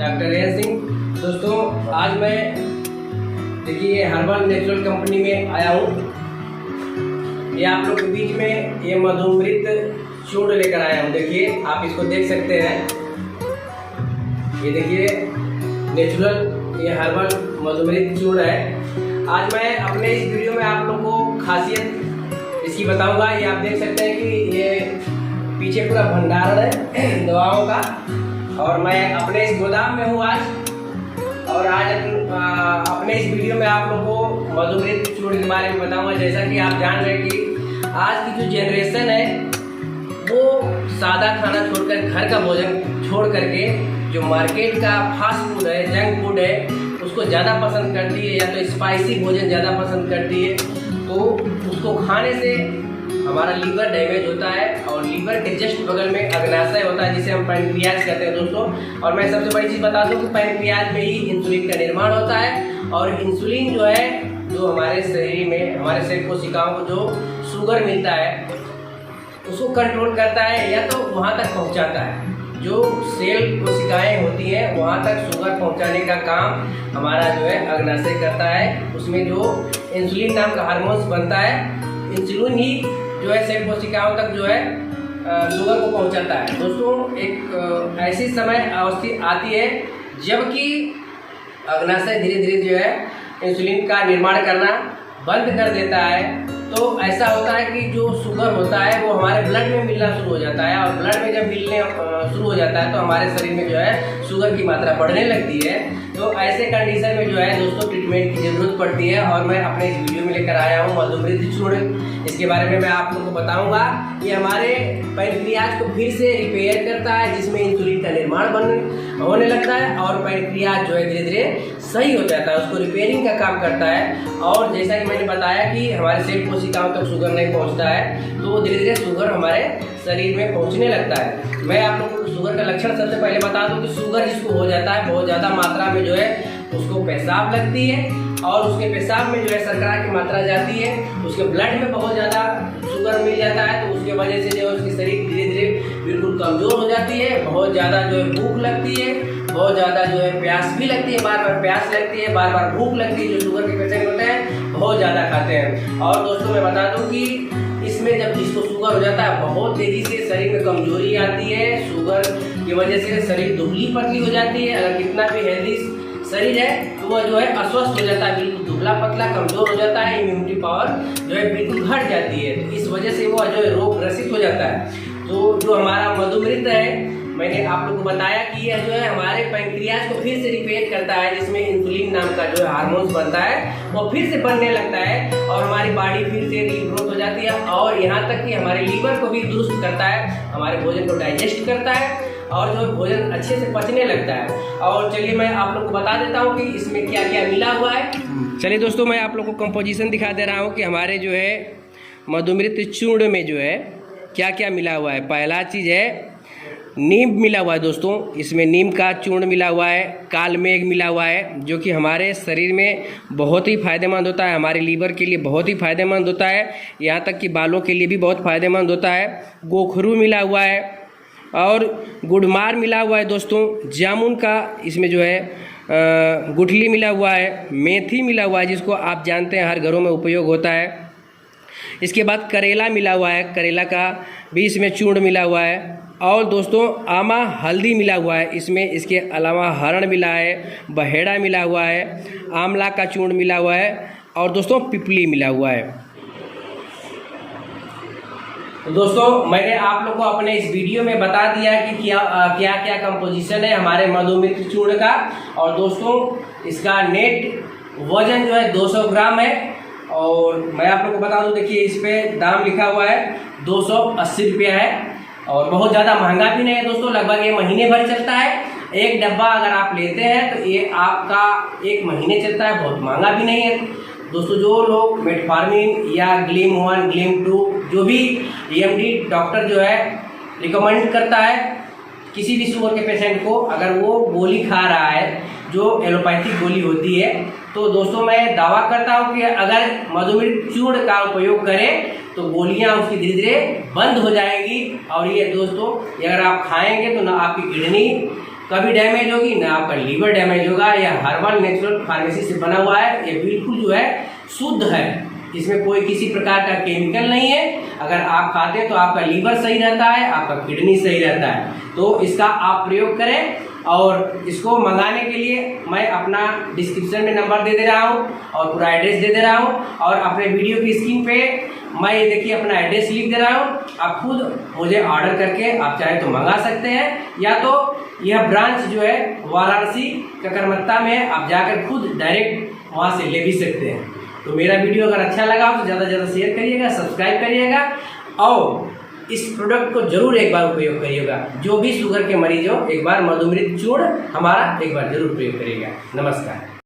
Doctor रेहन सिंह। दोस्तों आज मैं देखिए हर्बल नेचुरल कंपनी में आया हूँ। ये आप लोग के बीच में ये मधुमृत चूर्ण लेकर आया हूँ। देखिए आप इसको देख सकते हैं, ये देखिए नेचुरल ये हर्बल मधुमृत चूर्ण है। आज मैं अपने इस वीडियो में आप लोगों को खासियत इसकी बताऊंगा। ये आप देख सकते हैं कि ये पीछे पूरा भंडारण है दवाओं का, और मैं अपने इस गोदाम में हूँ आज। और आज अपने इस वीडियो में आप लोगों को मधुमृत चूर्ण के बारे में बताऊंगा। जैसा कि आप जान रहे हैं कि आज की जो जनरेशन है वो सादा खाना छोड़कर, घर का भोजन छोड़ करके जो मार्केट का फास्ट फूड है, जंक फूड है, उसको ज़्यादा पसंद करती है, या तो स्पाइसी भोजन ज़्यादा पसंद करती है। तो उसको खाने से हमारा लीवर डैमेज होता है, और लीवर के जस्ट बगल में अग्नाशय होता है जिसे हम पैनक्रियाज कहते हैं दोस्तों। और मैं सबसे बड़ी चीज़ बता दूं कि पैनक्रियाज में ही इंसुलिन का निर्माण होता है, और इंसुलिन जो है जो हमारे शरीर में, हमारे शरीर कोशिकाओं को जो शुगर मिलता है उसको कंट्रोल करता है, या तो वहाँ तक पहुँचाता है। जो सेल कोशिकाएं होती हैं वहाँ तक शुगर पहुँचाने का काम हमारा जो है अग्नाशय करता है। उसमें जो इंसुलिन नाम का हार्मोन्स बनता है, इंसुलिन ही जो है सेल कोशिकाओं तक जो है शुगर को पहुंचाता है। दोस्तों एक ऐसी समय अवस्था आती है जबकि अग्नाशय धीरे धीरे जो है इंसुलिन का निर्माण करना बंद कर देता है। तो ऐसा होता है कि जो शुगर होता है वो हमारे ब्लड में मिलना शुरू हो जाता है, और ब्लड में जब मिलने शुरू हो जाता है तो हमारे शरीर में जो है शुगर की मात्रा बढ़ने लगती है। तो ऐसे कंडीशन में जो है दोस्तों ट्रीटमेंट की ज़रूरत पड़ती है, और मैं अपने इस वीडियो में लेकर आया हूँ मधुमृत चूर्ण। इसके बारे में मैं आप लोगों को बताऊंगा। ये हमारे पैनक्रियाज को फिर से रिपेयर करता है, जिसमें इंसुलिन का निर्माण होने लगता है, और पैनक्रियाज जो है धीरे धीरे सही हो जाता है, उसको रिपेयरिंग का काम करता है। और जैसा कि मैंने बताया कि हमारे सेल कोशिकाओं तक शुगर नहीं पहुंचता है, तो धीरे धीरे शुगर हमारे शरीर में पहुंचने लगता है। मैं आप लोगों को शुगर का लक्षण सबसे पहले बता दूं कि शुगर जिसको हो जाता है बहुत ज़्यादा मात्रा में जो है उसको पेशाब लगती है, और उसके पेशाब में जो है शर्करा की मात्रा जाती है, उसके ब्लड में बहुत ज़्यादा शुगर मिल जाता है। तो उसके वजह से जो है उसकी शरीर धीरे धीरे बिल्कुल कमज़ोर हो जाती है, बहुत ज़्यादा जो है भूख लगती है, बहुत ज़्यादा जो है प्यास भी लगती है, बार बार प्यास लगती है, बार बार भूख लगती है। जो शुगर के पेशेंट होते हैं बहुत ज़्यादा खाते हैं। और दोस्तों मैं बता दूं कि इसमें जब जिसको शुगर हो जाता है बहुत तेज़ी से शरीर में कमजोरी आती है। शुगर की वजह से शरीर दुबली पतली हो जाती है। अगर कितना भी हेल्दी शरीर है तो वह जो है अस्वस्थ हो जाता है, बिल्कुल दुबला पतला कमजोर हो जाता है, इम्यूनिटी पावर जो है बिल्कुल घट जाती है। तो इस वजह से वह जो है रोग ग्रसित हो जाता है। तो जो हमारा मधुमृत है, मैंने आप लोगों को बताया कि यह जो है हमारे पैनक्रियाज को फिर से रिपेयर करता है, जिसमें इंसुलिन नाम का जो हार्मोन्स बनता है वो फिर से बनने लगता है, और हमारी बॉडी फिर से रीग्रोथ हो जाती है। और यहाँ तक कि हमारे लीवर को भी दुरुस्त करता है, हमारे भोजन को डाइजेस्ट करता है, और जो भोजन अच्छे से पचने लगता है। और चलिए मैं आप लोग को बता देता हूँ कि इसमें क्या क्या मिला हुआ है। चलिए दोस्तों मैं आप लोग को कंपोजिशन दिखा दे रहा हूँ कि हमारे जो है मधुमृत चूर्ण में जो है क्या क्या मिला हुआ है। पहला चीज़ है नीम मिला हुआ है दोस्तों, इसमें नीम का चूर्ण मिला हुआ है। कालमेघ मिला हुआ है जो कि हमारे शरीर में बहुत ही फायदेमंद होता है, हमारे लीवर के लिए बहुत ही फायदेमंद होता है, यहाँ तक कि बालों के लिए भी बहुत फायदेमंद होता है। गोखरू मिला हुआ है, और गुड़मार मिला हुआ है दोस्तों। जामुन का इसमें जो है गुठली मिला हुआ है। मेथी मिला हुआ है जिसको आप जानते हैं हर घरों में उपयोग होता है। इसके बाद करेला मिला हुआ है, करेला का भी इसमें चूर्ण मिला हुआ है। और दोस्तों आमा हल्दी मिला हुआ है इसमें। इसके अलावा हरण मिला है, बहेड़ा मिला हुआ है, आंवला का चूर्ण मिला हुआ है, और दोस्तों पिपली मिला हुआ है। तो दोस्तों मैंने आप लोग को अपने इस वीडियो में बता दिया कि क्या क्या कंपोजिशन है हमारे मधुमृत चूर्ण का। और दोस्तों इसका नेट वजन जो है 200 ग्राम है। और मैं आप लोग को बता दूं, देखिए इस पे दाम लिखा हुआ है 280 रुपया है, और बहुत ज़्यादा महंगा भी नहीं है दोस्तों, लगभग ये महीने भर चलता है। एक डब्बा अगर आप लेते हैं तो ये आपका 1 महीने चलता है, बहुत महंगा भी नहीं है दोस्तों। जो लोग मेटफॉर्मिन या ग्लीम 1 ग्लीम 2 जो भी EMD डॉक्टर जो है रिकमेंड करता है किसी भी शुगर के पेशेंट को, अगर वो गोली खा रहा है जो एलोपैथिक गोली होती है, तो दोस्तों मैं दावा करता हूँ कि अगर मधुमृत चूर्ण का उपयोग करें तो गोलियां उसकी धीरे धीरे बंद हो जाएंगी। और ये दोस्तों अगर आप खाएंगे तो ना आपकी किडनी कभी डैमेज होगी ना आपका लीवर डैमेज होगा। यह हर्बल नेचुरल फार्मेसी से बना हुआ है, ये बिल्कुल जो है शुद्ध है, इसमें कोई किसी प्रकार का केमिकल नहीं है। अगर आप खाते हैं तो आपका लीवर सही रहता है, आपका किडनी सही रहता है। तो इसका आप प्रयोग करें, और इसको मंगाने के लिए मैं अपना डिस्क्रिप्शन में नंबर दे रहा हूँ और पूरा एड्रेस दे रहा हूँ, और अपने वीडियो की स्क्रीन पे मैं ये देखिए अपना एड्रेस लिख दे रहा हूँ। आप खुद मुझे ऑर्डर करके आप चाहे तो मंगा सकते हैं, या तो यह ब्रांच जो है वाराणसी ककरमत्ता में है, आप जाकर खुद डायरेक्ट वहाँ से ले भी सकते हैं। तो मेरा वीडियो अगर अच्छा लगा हो तो ज़्यादा से ज़्यादा शेयर करिएगा, सब्सक्राइब करिएगा, और इस प्रोडक्ट को जरूर एक बार उपयोग करिएगा। जो भी शुगर के मरीज हो, एक बार मधुमृत चूर्ण हमारा एक बार जरूर प्रयोग करिएगा। नमस्कार।